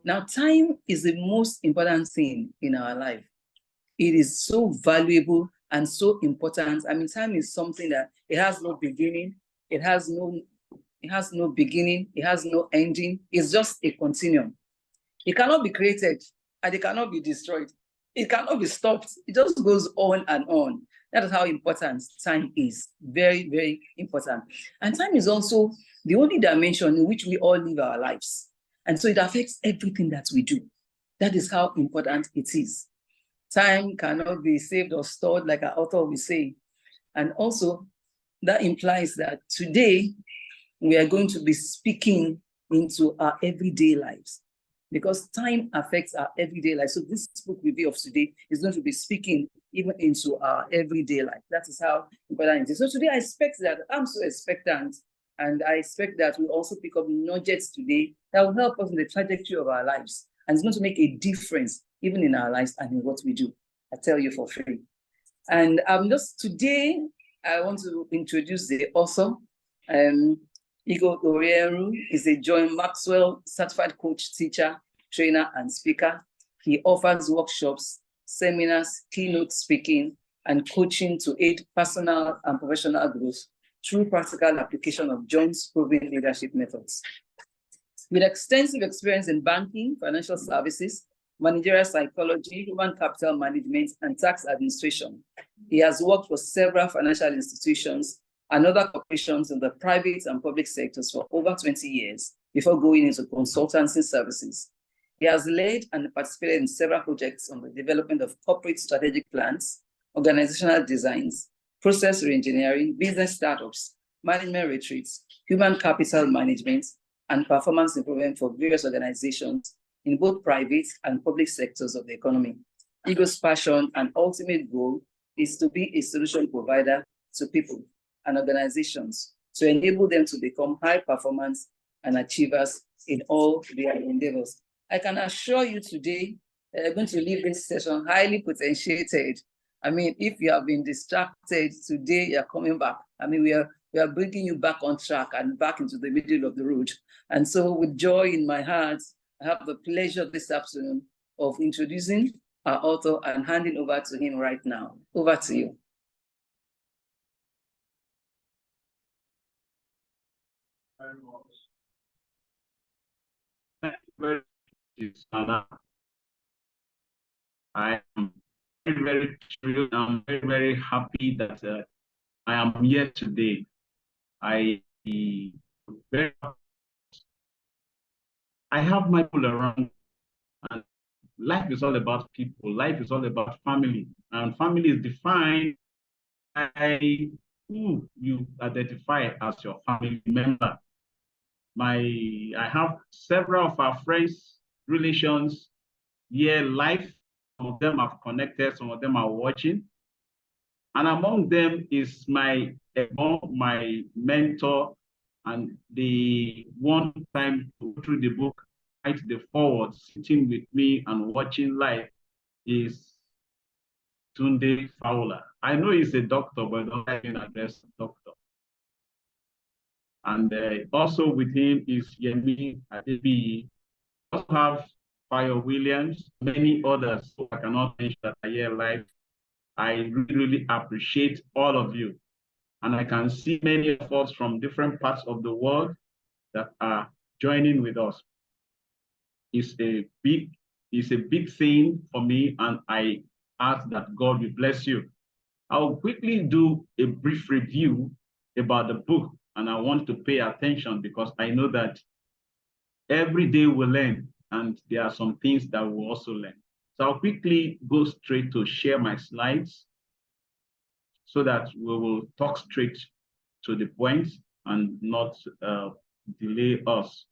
Now, time is the most important thing in our life. It is so valuable and so important. I mean, time is something that it has no beginning, it has no beginning, it has no ending. It's just a continuum. It cannot be created and it cannot be destroyed. It cannot be stopped. It just goes on and on. That is how important time is. Very, very important. And time is also the only dimension in which we all live our lives. And so it affects everything that we do. That is how important it is. Time cannot be saved or stored, like our author will say. And also, that implies that today we are going to be speaking into our everyday lives, because time affects our everyday life. So this book review of today is going to be speaking even into our everyday life. That is how important it is. So today I expect that, I'm so expectant, and I expect that we'll also pick up nuggets today that will help us in the trajectory of our lives. And it's going to make a difference even in our lives and in what we do. I tell you for free. And today, I want to introduce the author. Igho Orienru is a John Maxwell certified coach, teacher, trainer, and speaker. He offers workshops, seminars, keynote speaking, and coaching to aid personal and professional growth through practical application of John's proven leadership methods. With extensive experience in banking, financial services, managerial psychology, human capital management, and tax administration, he has worked for several financial institutions and other corporations in the private and public sectors for over 20 years before going into consultancy services. He has led and participated in several projects on the development of corporate strategic plans, organizational designs, process reengineering, business startups, management retreats, human capital management, and performance improvement for various organizations in both private and public sectors of the economy. Igho's passion and ultimate goal is to be a solution provider to people and organizations to enable them to become high performance and achievers in all their endeavors. I can assure you today that you're going to leave this session highly potentiated. I mean, if you have been distracted today, you're coming back. I mean, we are bringing you back on track and back into the middle of the road. And so with joy in my heart, I have the pleasure this afternoon of introducing our author and handing over to him right now. Over to you. Thank you very much, Anna. I am very, very thrilled. I'm very, very happy that I am here today. I have my people around, and life is all about people. Life is all about family, and family is defined by who you identify as your family member. I have several of our friends, relations here live. Some of them have connected, some of them are watching. And among them is my mentor, and the one time to go through the book, write the forward, sitting with me and watching live is Tunde Fowler. I know he's a doctor, but don't let him address doctor. And also with him is Yemi Adebi. We also have Fire Williams, many others who I cannot mention that are here live. I really, really appreciate all of you. And I can see many of us from different parts of the world that are joining with us. It's a big thing for me, and I ask that God will bless you. I'll quickly do a brief review about the book, and I want to pay attention because I know that every day we learn, and there are some things that we'll also learn. So I'll quickly go straight to share my slides so that we will talk straight to the point and not delay us.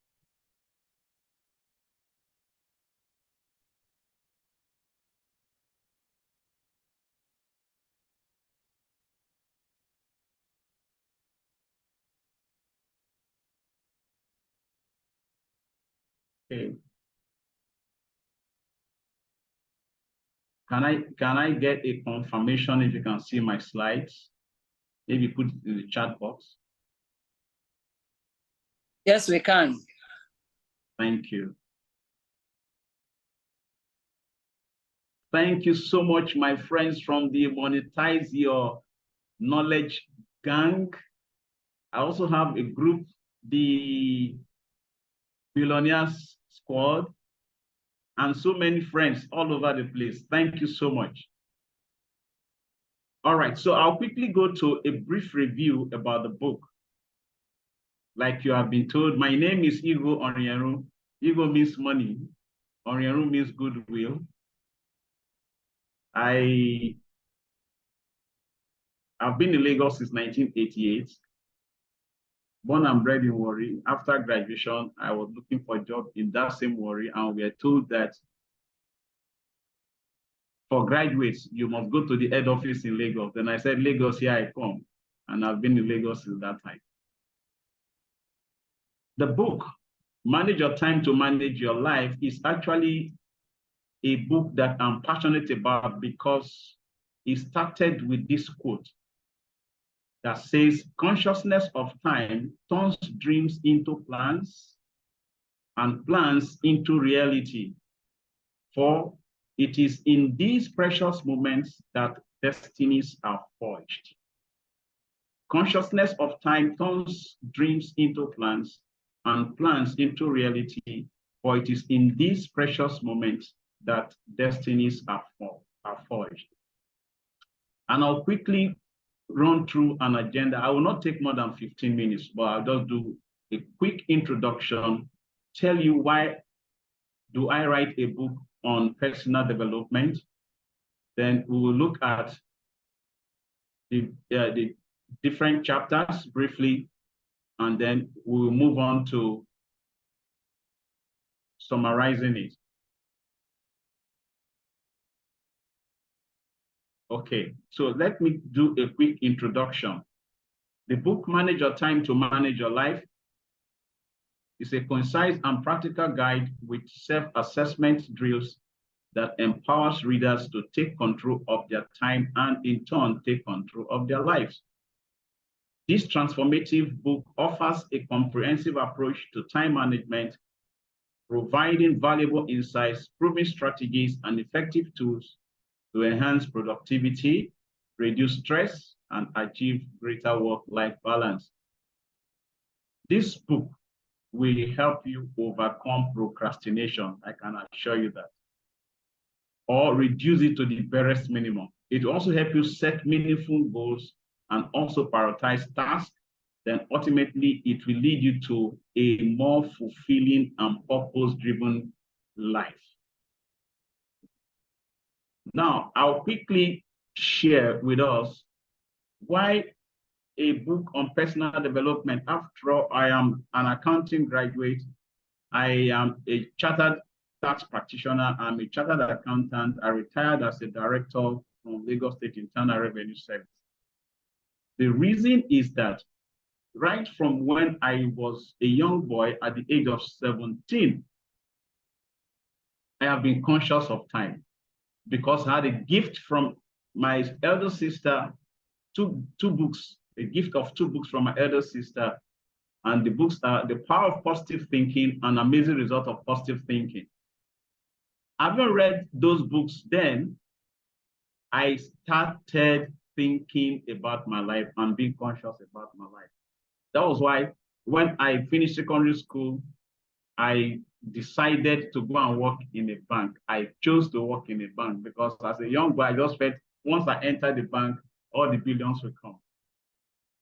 Okay. Can I get a confirmation if you can see my slides? Maybe put it in the chat box. Yes, we can. Thank you. Thank you so much, my friends from the Monetize Your Knowledge gang. I also have a group, the Billionaires Squad, and so many friends all over the place. Thank you so much. All right, so I'll quickly go to a brief review about the book. Like you have been told, my name is Igho Orienru. Igho means money. Orienru means goodwill. I've been in Lagos since 1988. Born and bred in Warri. After graduation, I was looking for a job in that same Warri, and we were told that for graduates, you must go to the head office in Lagos. Then I said, Lagos, here I come. And I've been in Lagos since that time. The book, Manage Your Time to Manage Your Life, is actually a book that I'm passionate about because it started with this quote that says, consciousness of time turns dreams into plans and plans into reality. For it is in these precious moments that destinies are forged. Consciousness of time turns dreams into plans and plans into reality, for it is in these precious moments that destinies are forged. And I'll quickly run through an agenda. I will not take more than 15 minutes, but I'll just do a quick introduction, tell you why do I write a book on personal development. Then we will look at the different chapters briefly, and then we will move on to summarizing it. Okay, so let me do a quick introduction. The book, Manage Your Time to Manage Your Life, is a concise and practical guide with self-assessment drills that empowers readers to take control of their time and in turn take control of their lives. This transformative book offers a comprehensive approach to time management, providing valuable insights, proven strategies, and effective tools to enhance productivity, reduce stress, and achieve greater work-life balance. This book will help you overcome procrastination, I can assure you that, or reduce it to the barest minimum. It will also help you set meaningful goals and also prioritize tasks. Then ultimately, it will lead you to a more fulfilling and purpose-driven life. Now, I'll quickly share with us why a book on personal development. After all, I am an accounting graduate. I am a chartered tax practitioner. I'm a chartered accountant. I retired as a director from Lagos State Internal Revenue Service. The reason is that right from when I was a young boy at the age of 17, I have been conscious of time because I had a gift from my elder sister, two books, a gift of 2 books from my elder sister. And the books are The Power of Positive Thinking and Amazing Result of Positive Thinking. Having read those books then, I started thinking about my life and being conscious about my life. That was why when I finished secondary school, I decided to go and work in a bank. I chose to work in a bank because as a young boy, I just felt once I entered the bank, all the billions will come.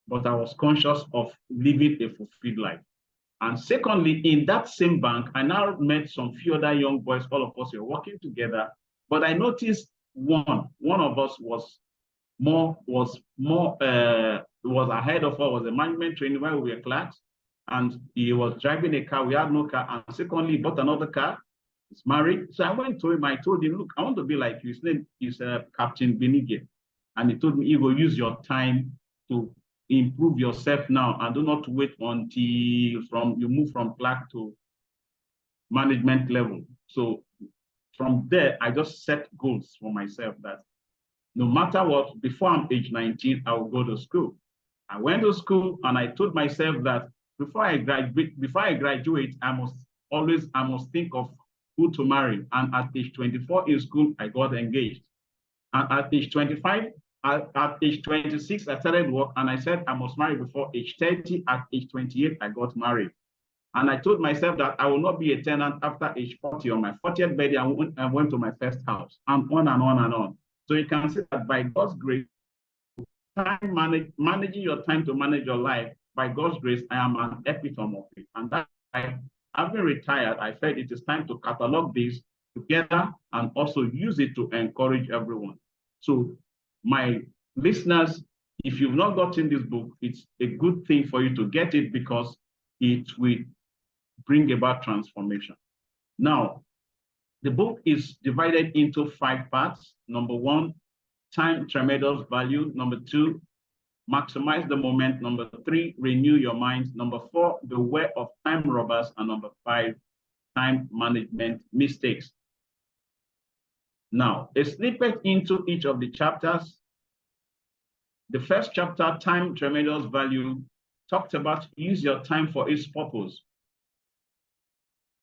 But I was conscious of living a fulfilled life. And secondly, in that same bank, I now met some few other young boys. All of us were working together. But I noticed one of us was ahead of us, was a management trainee while we were clerks, and he was driving a car. We had no car. And secondly, he bought another car. He's married. So I went to him. I told him, look, I want to be like you. His name is Captain Benige. And he told me, you will use your time to improve yourself now and do not wait until you move from clerk to management level. So from there, I just set goals for myself that no matter what, before I'm age 19, I will go to school. I went to school and I told myself that before I graduate, I must think of who to marry. And at age 24 in school, I got engaged. And at age 25, at age 26, I started work and I said I must marry before age 30. At age 28, I got married. And I told myself that I will not be a tenant after age 40. On my 40th birthday, I went to my first house, and on and on and on. So you can see that by God's grace, managing your time to manage your life, by God's grace, I am an epitome of it. And that having retired, I felt it is time to catalog this together and also use it to encourage everyone. So my listeners, if you've not gotten this book, it's a good thing for you to get it because it will bring about transformation. Now, the book is divided into 5 parts. Number 1, time, tremendous value. Number 2, maximize the moment. Number 3, renew your mind. Number 4, beware of time robbers. And number 5, time management mistakes. Now, a snippet into each of the chapters. The first chapter, time, tremendous value, talked about use your time for its purpose.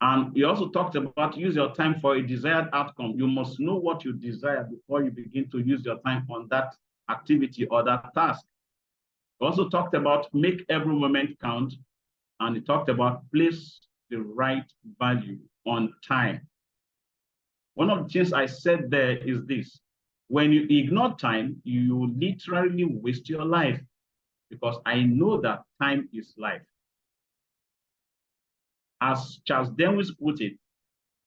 And he also talked about use your time for a desired outcome. You must know what you desire before you begin to use your time on that activity or that task. He also talked about make every moment count. And he talked about place the right value on time. One of the things I said there is this: when you ignore time, you literally waste your life, because I know that time is life. As Charles Darwin put it,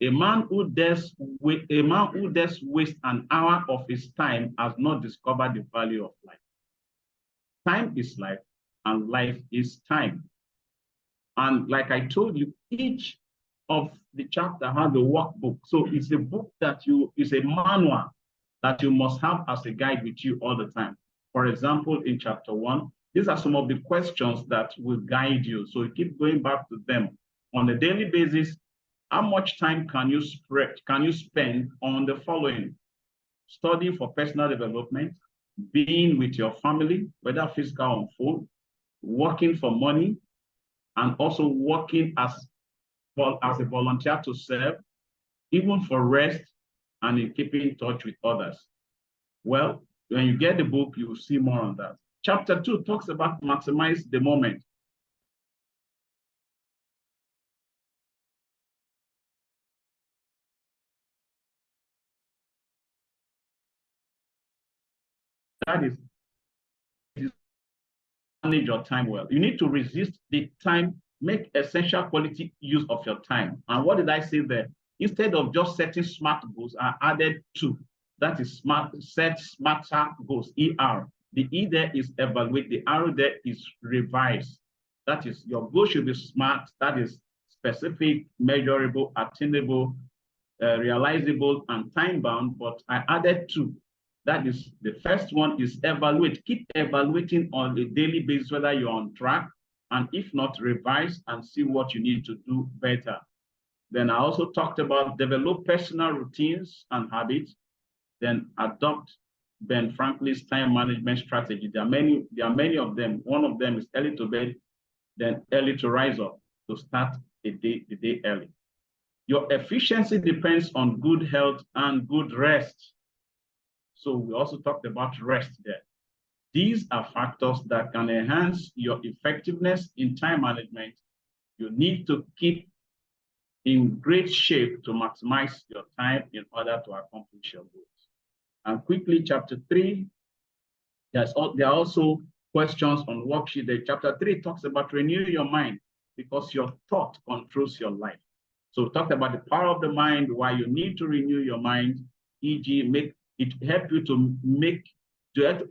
a man who dares waste an hour of his time has not discovered the value of life. Time is life, and life is time. And like I told you, each of the chapter has a workbook. So it's a book it's a manual that you must have as a guide with you all the time. For example, in chapter 1, these are some of the questions that will guide you. So you keep going back to them. On a daily basis, how much time can you spend on the following? Studying for personal development, being with your family, whether physical or phone, working for money, and also working as a volunteer to serve, even for rest and in keeping in touch with others. Well, when you get the book, you will see more on that. Chapter 2 talks about maximize the moment. That is manage your time well. You need to resist the time, make essential quality use of your time. And what did I say there? Instead of just setting smart goals, I added 2. That is set smarter goals, ER. The E there is evaluate, the R there is revise. That is, your goal should be smart, that is specific, measurable, attainable, realizable, and time-bound, but I added 2. That is, the first one is evaluate. Keep evaluating on a daily basis whether you're on track, and if not, revise and see what you need to do better. Then I also talked about develop personal routines and habits, then adopt Ben Franklin's time management strategy. There are many of them. One of them is early to bed, then early to rise up to start the day early. Your efficiency depends on good health and good rest. So we also talked about rest there. These are factors that can enhance your effectiveness in time management. You need to keep in great shape to maximize your time in order to accomplish your goals. And quickly, chapter 3, there are also questions on worksheet. The chapter 3 talks about renew your mind, because your thought controls your life. So we talked about the power of the mind, why you need to renew your mind, e.g., it help you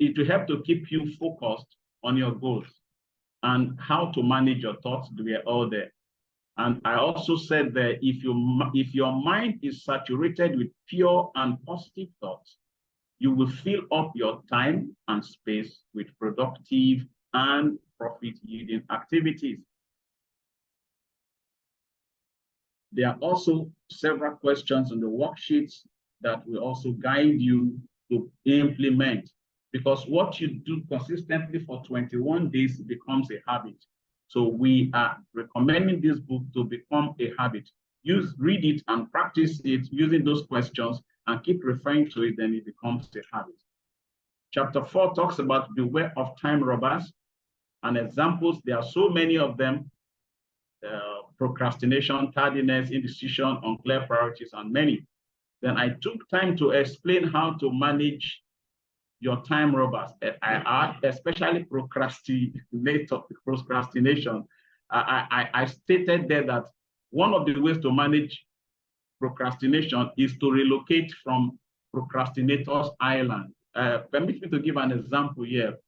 it will help to keep you focused on your goals, and how to manage your thoughts. We are all there. And I also said that if your mind is saturated with pure and positive thoughts, you will fill up your time and space with productive and profit-yielding activities. There are also several questions on the worksheets that will also guide you to implement, because what you do consistently for 21 days becomes a habit. So we are recommending this book to become a habit. read it and practice it using those questions and keep referring to it, then it becomes a habit. Chapter 4 talks about beware of time robbers and examples. There are so many of them: procrastination, tardiness, indecision, unclear priorities, and many. Then I took time to explain how to manage your time robbers. I especially procrastination. I stated there that one of the ways to manage procrastination is to relocate from procrastinators island. Permit me to give an example here.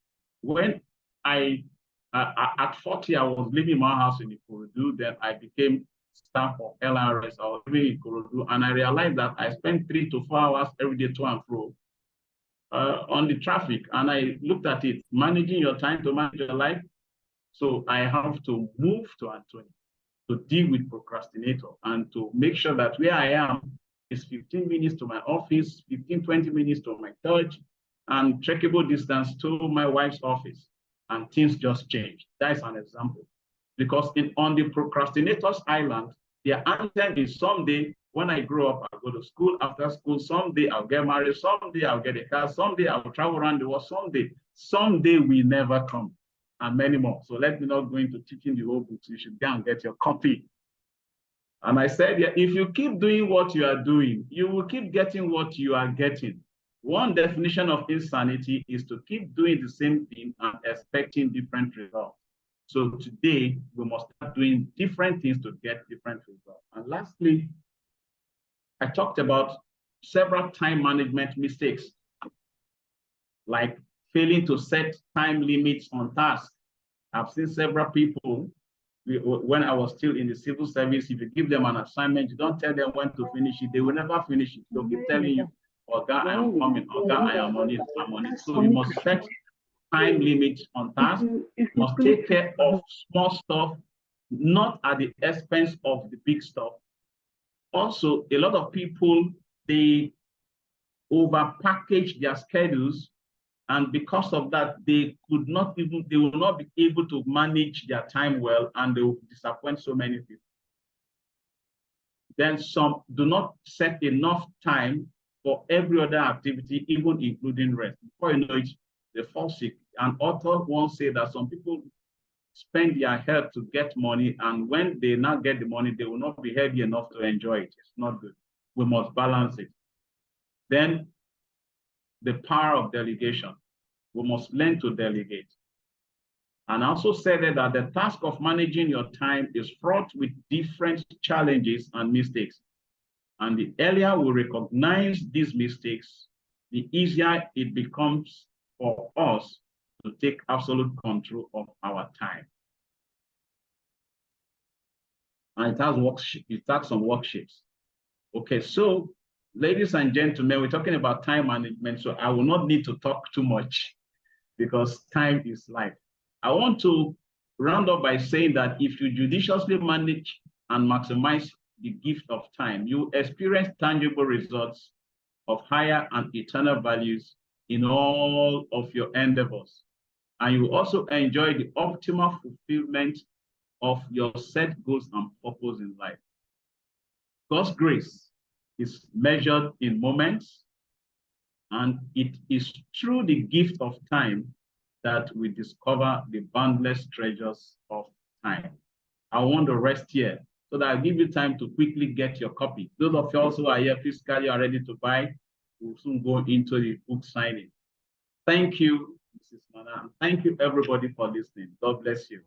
When at 40, I was living in my house in Ikorodu. Then I became staff of LRS. I was living in Ikorodu, and I realized that I spent 3 to 4 hours every day to and fro on the traffic. And I looked at it, managing your time to manage your life. So I have to move to Anthony to deal with procrastinator and to make sure that where I am is 15 minutes to my office, 15-20 minutes to my church, and trackable distance to my wife's office. And things just change. That is an example. Because on the procrastinators island, their anthem is someday when I grow up, I'll go to school. After school, someday I'll get married. Someday I'll get a car. Someday I'll travel around the world. Someday will never come, and many more. So let me not go into teaching the whole books. You should go and get your copy. And I said, yeah, if you keep doing what you are doing, you will keep getting what you are getting. One definition of insanity is to keep doing the same thing and expecting different results. So today, we must start doing different things to get different results. And lastly, I talked about several time management mistakes, like failing to set time limits on tasks. I've seen several people, when I was still in the civil service, if you give them an assignment, you don't tell them when to finish it, they will never finish it. They'll keep telling you, Oga, I am coming, Oga, I am on it, I'm on it. So we must set time limits on tasks. We must take care of small stuff, not at the expense of the big stuff. Also, a lot of people, they over-package their schedules, and because of that, they will not be able to manage their time well, and they will disappoint so many people. Then some do not set enough time for every other activity, even including rest. Before you know it, they fall sick. An author once said that some people spend their health to get money, and when they now get the money, they will not be healthy enough to enjoy it. It's not good. We must balance it. Then the power of delegation. We must learn to delegate. And I also said that the task of managing your time is fraught with different challenges and mistakes. And the earlier we recognize these mistakes, the easier it becomes for us to take absolute control of our time. And it has some worksheets. Okay, so ladies and gentlemen, we're talking about time management, so I will not need to talk too much because time is life. I want to round up by saying that if you judiciously manage and maximize the gift of time, you experience tangible results of higher and eternal values in all of your endeavors. And you also enjoy the optimal fulfillment of your set goals and purpose in life. God's grace is measured in moments, and it is through the gift of time that we discover the boundless treasures of time. I want to rest here so that I'll give you time to quickly get your copy. Those of you also who are here physically are ready to buy, we'll soon go into the book signing. Thank you, Mrs. Mana, and thank you everybody for listening. God bless you.